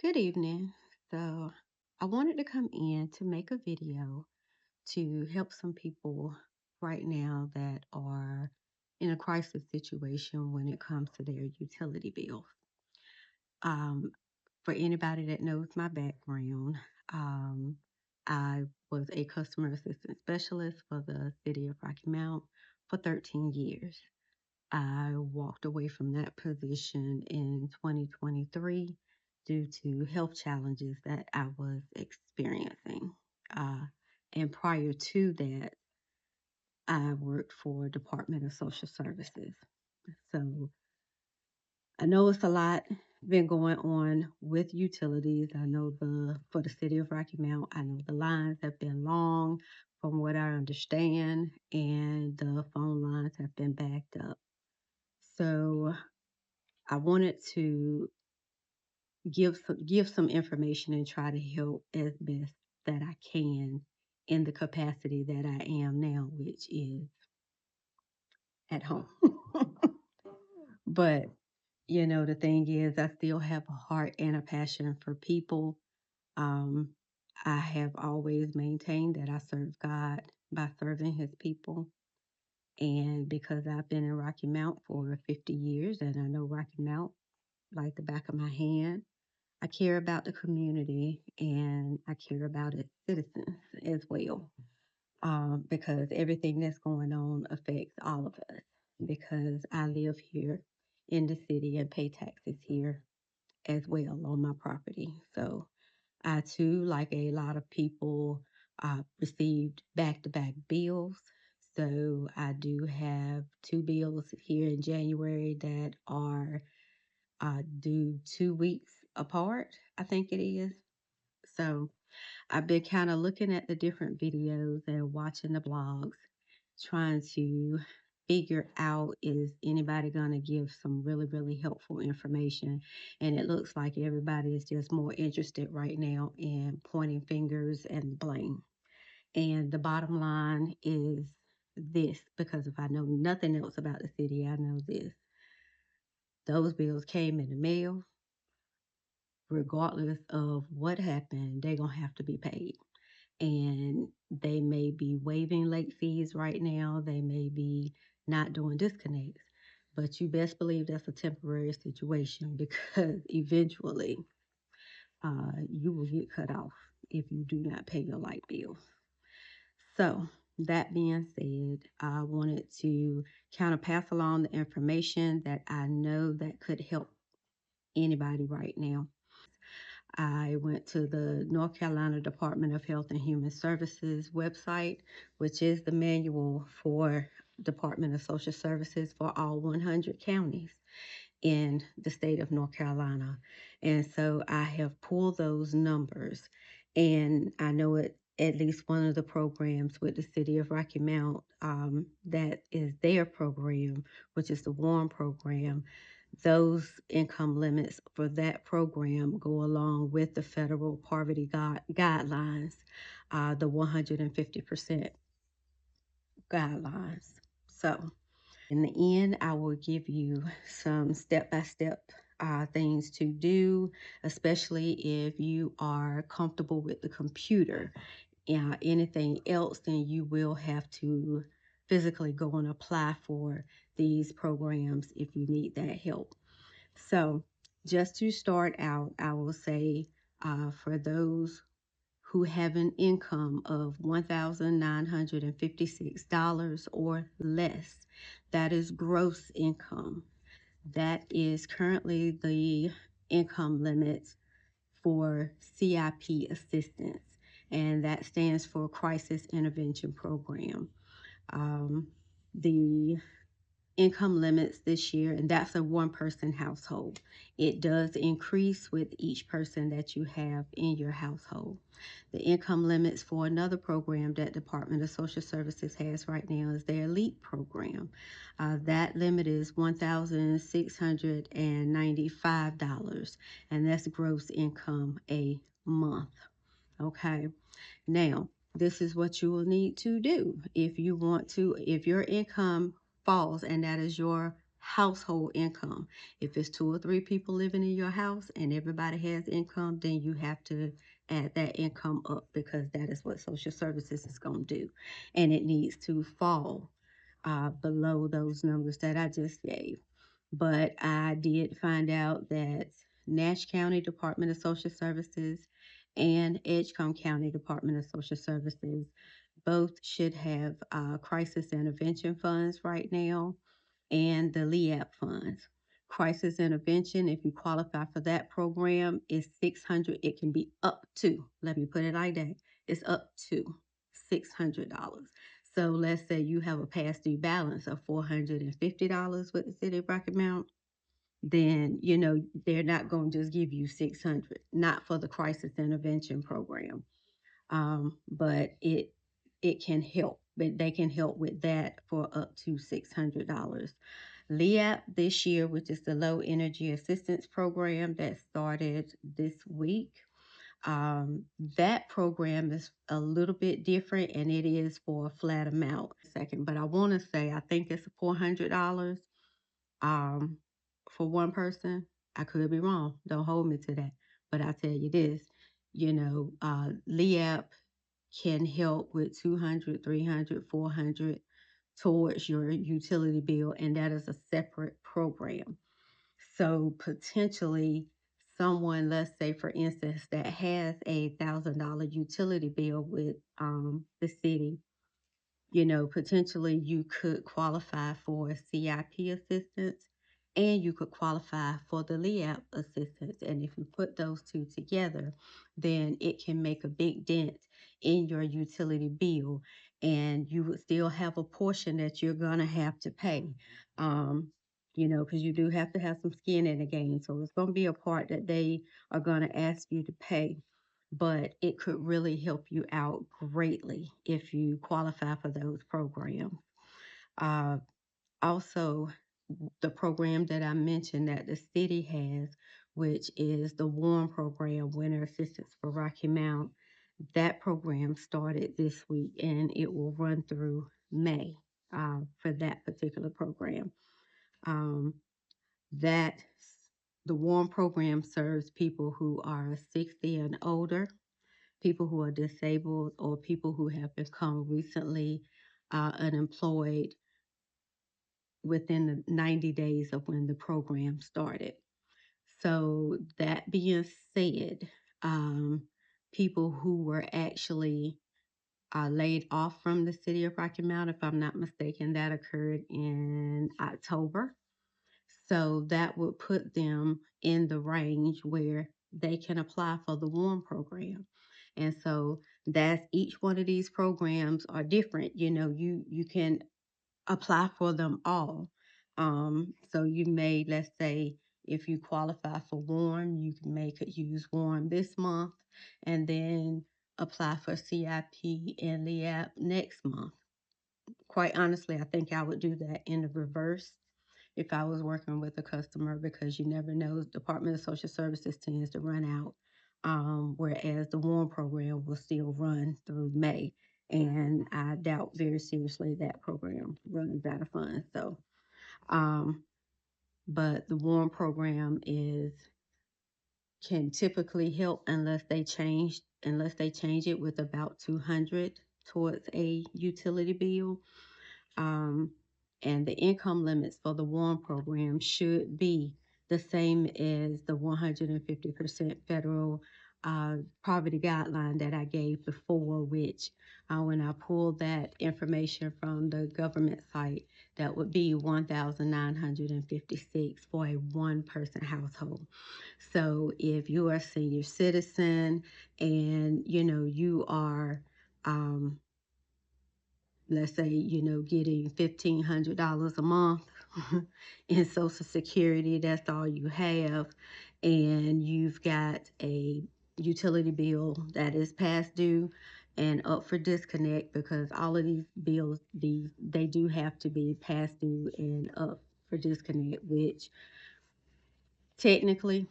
Good evening. So, I wanted to come in to make a video to help some people right now that are in a crisis situation when it comes to their utility bills. Um, for anybody that knows my background, um, I was a customer assistant specialist for the city of Rocky Mount for 13 years. I walked away from that position in 2023 due to health challenges that I was experiencing. Uh, and prior to that, I worked for Department of Social Services. So I know it's a lot been going on with utilities. I know the for the city of Rocky Mount, I know the lines have been long from what I understand, and the phone lines have been backed up. So I wanted to give some information and try to help as best that I can in the capacity that I am now, which is at home. But the thing is, I still have a heart and a passion for people. Um, I have always maintained that I serve God by serving His people. And because I've been in Rocky Mount for 50 years and I know Rocky Mount like the back of my hand, I care about the community and I care about its citizens as well, because everything that's going on affects all of us. Because I live here in the city and pay taxes here as well on my property. So I too, like a lot of people, received back to back bills. So I do have two bills here in January that are due 2 weeks apart, I think it is. So I've been kind of looking at the different videos and watching the blogs, trying to figure out is anybody going to give some really, really helpful information. And it looks like everybody is just more interested right now in pointing fingers and blame. And the bottom line is this, because if I know nothing else about the city, I know this. Those bills came in the mail. Regardless of what happened, they're going to have to be paid. And they may be waiving late fees right now. They may be not doing disconnects. But you best believe that's a temporary situation because eventually you will get cut off if you do not pay your light bill. So, that being said, I wanted to kind of pass along the information that I know that could help anybody right now. I went to the North Carolina Department of Health and Human Services website, which is the manual for Department of Social Services for all 100 counties in the state of North Carolina. And so I have pulled those numbers, and I know it at least one of the programs with the city of Rocky Mount, that is their program, which is the WARM program. Those income limits for that program go along with the federal poverty guidelines, the 150% guidelines. So, in the end, I will give you some step by step things to do, especially if you are comfortable with the computer. Anything else, then you will have to physically go and apply for these programs if you need that help. So, just to start out, I will say for those who have an income of $1,956 or less, that is gross income. That is currently the income limit for CIP assistance, and that stands for Crisis Intervention Program. The income limits this year, and that's a one person household. It does increase with each person that you have in your household. The income limits for another program that Department of Social Services has right now is their ELITE program. That limit is $1,695, and that's gross income a month. Okay. Now, this is what you will need to do if you want to, if your income falls and that is your household income. If it's 2 or 3 people living in your house and everybody has income, then you have to add that income up because that is what social services is going to do. And it needs to fall below those numbers that I just gave. But I did find out that Nash County Department of Social Services and Edgecombe County Department of Social Services both should have crisis intervention funds right now and the LEAP funds. Crisis intervention, if you qualify for that program, is 600. It can be up to, let me put it like that, it's up to $600. So let's say you have a past due balance of $450 with the city of Rocky Mount, then they're not going to just give you 600, not for the crisis intervention program. But it can help. But they can help with that for up to $600. LEAP this year, which is the Low Energy Assistance Program that started this week. That program is a little bit different and it is for a flat amount. Second, but I want to say I think it's $400 um, for one person. I could be wrong. Don't hold me to that. But I tell you this, LEAP can help with 200, 300, 400 towards your utility bill, and that is a separate program. So potentially someone, let's say for instance, that has $1,000 utility bill with the city, potentially you could qualify for CIP assistance and you could qualify for the LEAP assistance. And if you put those two together, then it can make a big dent in your utility bill. And you would still have a portion that you're going to have to pay, because you do have to have some skin in the game. So it's going to be a part that they are going to ask you to pay, but it could really help you out greatly if you qualify for those programs. Uh, Also, the program that I mentioned that the city has, which is the WARM program, Winter Assistance for Rocky Mount, that program started this week and it will run through May for that particular program. Um, that the WARM program serves people who are 60 and older, people who are disabled, or people who have become recently unemployed within the 90 days of when the program started. So, that being said, um, people who were actually laid off from the city of Rocky Mount, if I'm not mistaken, that occurred in October. So that would put them in the range where they can apply for the WARM program. And so that's each one of these programs are different. You can apply for them all. So you may, let's say, if you qualify for WARM, you could use WARM this month and then apply for CIP and LEAP next month. Quite honestly, I think I would do that in the reverse if I was working with a customer because you never know. Department of Social Services tends to run out, whereas the WARM program will still run through May. And I doubt very seriously that program runs out of funds. So, um, but the WARM program can typically help unless they change it with about 200 towards a utility bill. Um, and the income limits for the WARM program should be the same as the 150% federal poverty guideline that I gave before, which when I pulled that information from the government site, that would be 1,956 for a one person household. So if you are a senior citizen and you are let's say, getting $1,500 a month in Social Security, that's all you have, and you've got a utility bill that is past due and up for disconnect because all of these bills, they do have to be past due and up for disconnect, which technically,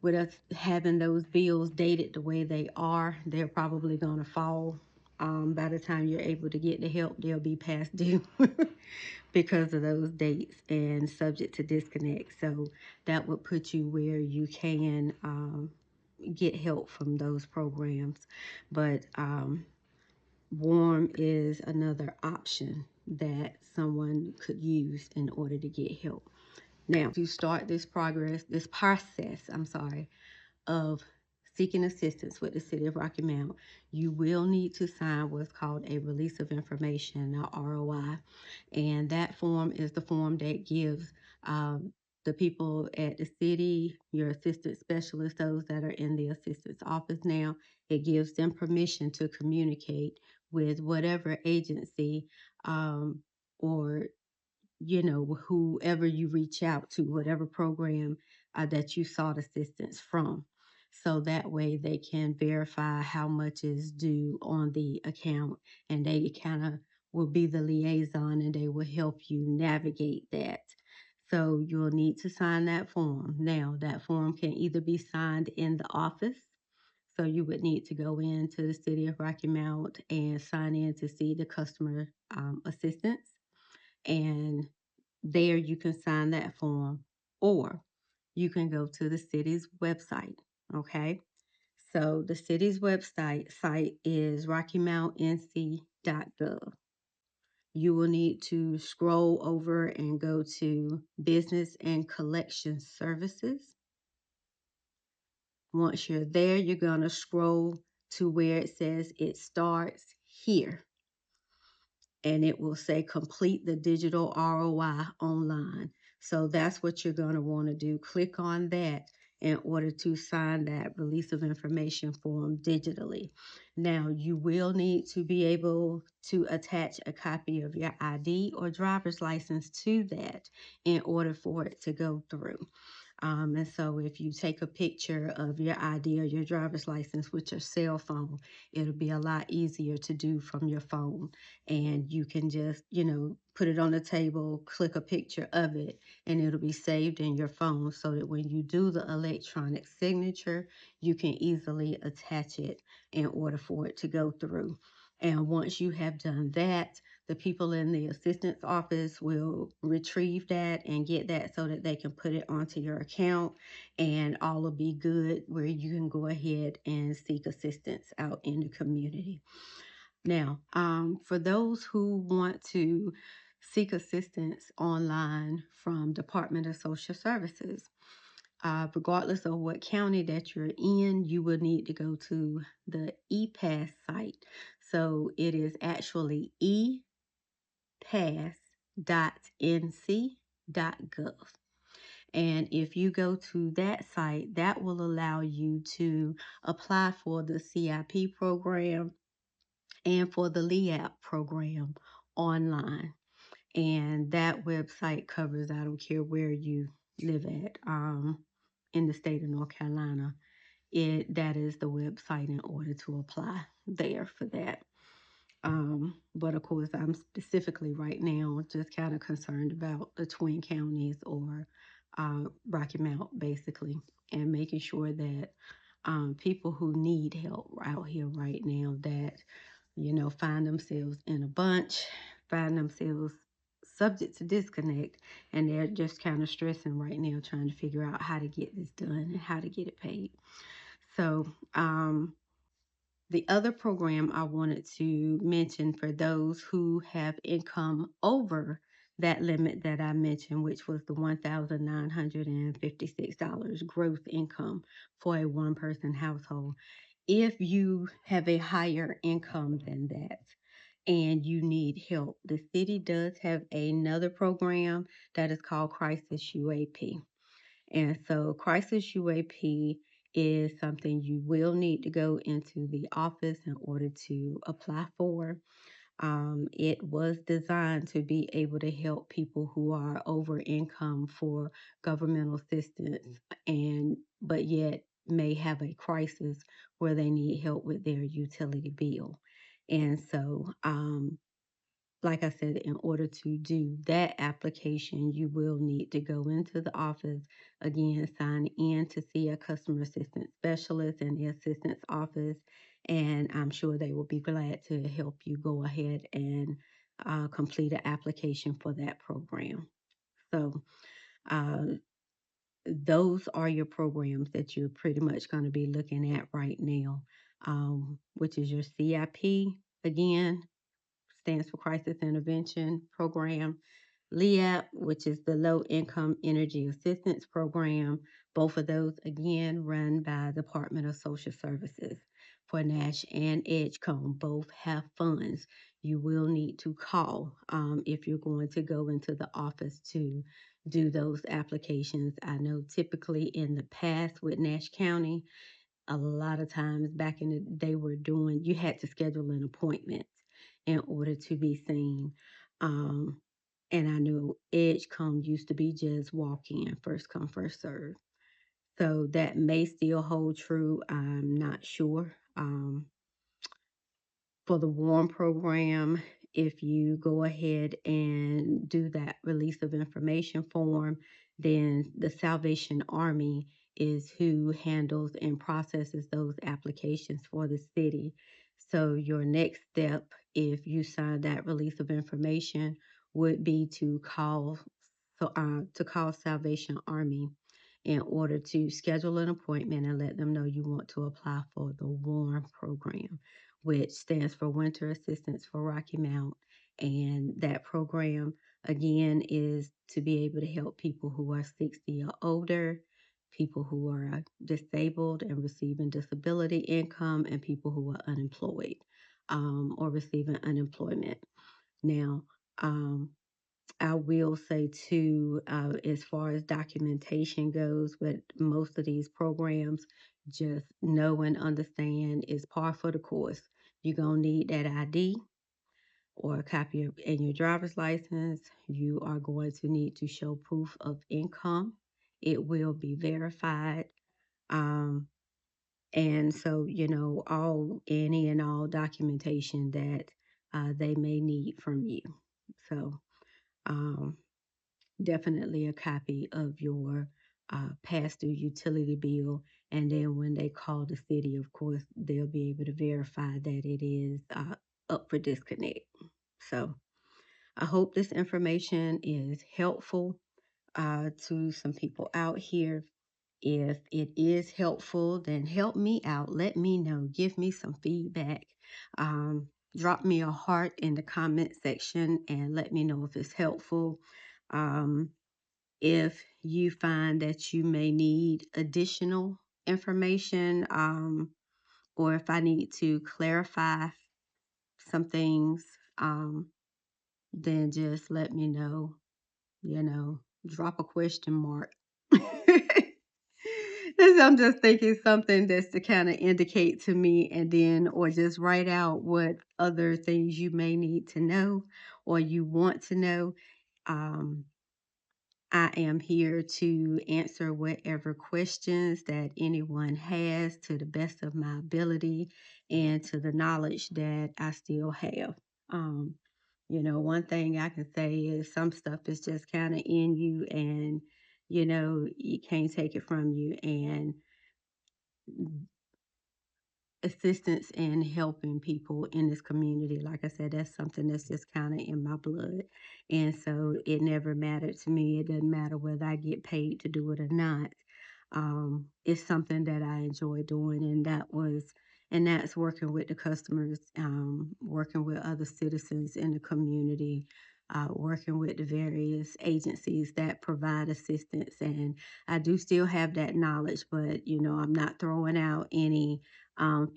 with us having those bills dated the way they are, they're probably going to fall By the time you're able to get the help, they'll be past due because of those dates and subject to disconnect. So that would put you where you can get help from those programs. But warm is another option that someone could use in order to get help. Now, to start this process, of seeking assistance with the City of Rocky Mount, you will need to sign what's called a Release of Information, or ROI. And that form is the form that gives the people at the city, your assistant specialists, those that are in the assistant's office now, it gives them permission to communicate with whatever agency or whoever you reach out to, whatever program that you sought assistance from. So that way they can verify how much is due on the account, and they kind of will be the liaison and they will help you navigate that. So you'll need to sign that form. Now, that form can either be signed in the office. So you would need to go into the City of Rocky Mount and sign in to see the customer assistance. And there you can sign that form, or you can go to the city's website. Okay. So the city's website site is rockymountnc.gov. You will need to scroll over and go to Business and Collection Services. Once you're there, you're going to scroll to where it says it starts here, and it will say complete the digital ROI online. So that's what you're going to want to do. Click on that in order to sign that release of information form digitally. Now, you will need to be able to attach a copy of your ID or driver's license to that in order for it to go through. And so if you take a picture of your ID or your driver's license with your cell phone, it'll be a lot easier to do from your phone. And you can just, put it on the table, click a picture of it, and it'll be saved in your phone so that when you do the electronic signature, you can easily attach it in order for it to go through. And once you have done that, the people in the assistance office will retrieve that and get that so that they can put it onto your account, and all will be good where you can go ahead and seek assistance out in the community. Now, for those who want to seek assistance online from Department of Social Services, regardless of what county that you're in, you will need to go to the ePass site. So it is actually pass.nc.gov. And if you go to that site, that will allow you to apply for the CIP program and for the LEAP program online. And that website covers, I don't care where you live at, in the state of North Carolina. That is the website in order to apply there for that. But of course, I'm specifically right now just kind of concerned about the Twin Counties, or Rocky Mount, basically, and making sure that people who need help out here right now that, find themselves in a bunch, find themselves subject to disconnect, and they're just kind of stressing right now trying to figure out how to get this done and how to get it paid. So, the other program I wanted to mention for those who have income over that limit that I mentioned, which was the $1,956 gross income for a one-person household. If you have a higher income than that and you need help, the city does have another program that is called Crisis UAP. And so Crisis UAP is something you will need to go into the office in order to apply for. It was designed to be able to help people who are over income for governmental assistance, but yet may have a crisis where they need help with their utility bill. And so like I said, in order to do that application, you will need to go into the office, again, sign in to see a customer assistance specialist in the assistance office, and I'm sure they will be glad to help you go ahead and complete an application for that program. So, uh, those are your programs that you're pretty much going to be looking at right now, which is your CIP again, stands for Crisis Intervention Program. LEAP, which is the Low Income Energy Assistance Program. Both of those, again, run by the Department of Social Services. For Nash and Edgecombe, both have funds. You will need to call if you're going to go into the office to do those applications. I know typically in the past with Nash County, a lot of times back in the day were doing, you had to schedule an appointment in order to be seen. Um, and I know Edgecombe used to be just walk in, first come, first serve. So that may still hold true. I'm not sure. For the WARM program, if you go ahead and do that release of information form, then the Salvation Army is who handles and processes those applications for the city. So your next step, if you sign that release of information, would be to call Salvation Army in order to schedule an appointment and let them know you want to apply for the WARM program, which stands for Winter Assistance for Rocky Mount. And that program, again, is to be able to help people who are 60 or older, people who are disabled and receiving disability income, and people who are unemployed or receiving unemployment. Now, um, I will say too, as far as documentation goes, with most of these programs, just know and understand is par for the course. You're gonna need that ID or a copy of in your driver's license. You are going to need to show proof of income. It will be verified. Um, and so, all any and all documentation that they may need from you. So, um, definitely a copy of your past due utility bill. And then when they call the city, of course, they'll be able to verify that it is up for disconnect. So I hope this information is helpful to some people out here. If it is helpful, then help me out. Let me know. Give me some feedback. Um, Drop me a heart in the comment section and let me know if it's helpful. Um, if you find that you may need additional information, or if I need to clarify some things, then just let me know, drop a question mark. 'Cause I'm just thinking something that's to kind of indicate to me, and then, or just write out what other things you may need to know or you want to know. Um, I am here to answer whatever questions that anyone has to the best of my ability and to the knowledge that I still have. Um, one thing I can say is some stuff is just kind of in you, and you can't take it from you. And assistance and helping people in this community. Like I said, that's something that's just kind of in my blood. And so it never mattered to me. It doesn't matter whether I get paid to do it or not. It's something that I enjoy doing, and that's working with the customers, working with other citizens in the community, working with the various agencies that provide assistance. And I do still have that knowledge, but I'm not throwing out any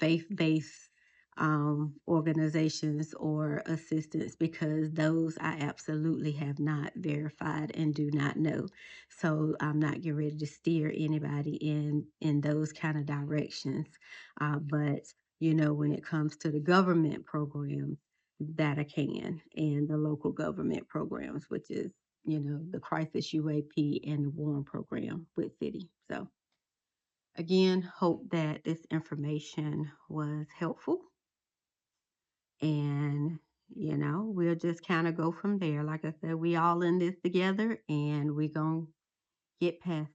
faith-based organizations or assistance, because those I absolutely have not verified and do not know. So I'm not getting ready to steer anybody in those kind of directions. But when it comes to the government programs, that I can, and the local government programs, which is the Crisis UAP and the Warren program with City. So again, hope that this information was helpful. And, we'll just kind of go from there. Like I said, we all in this together, and we're going to get past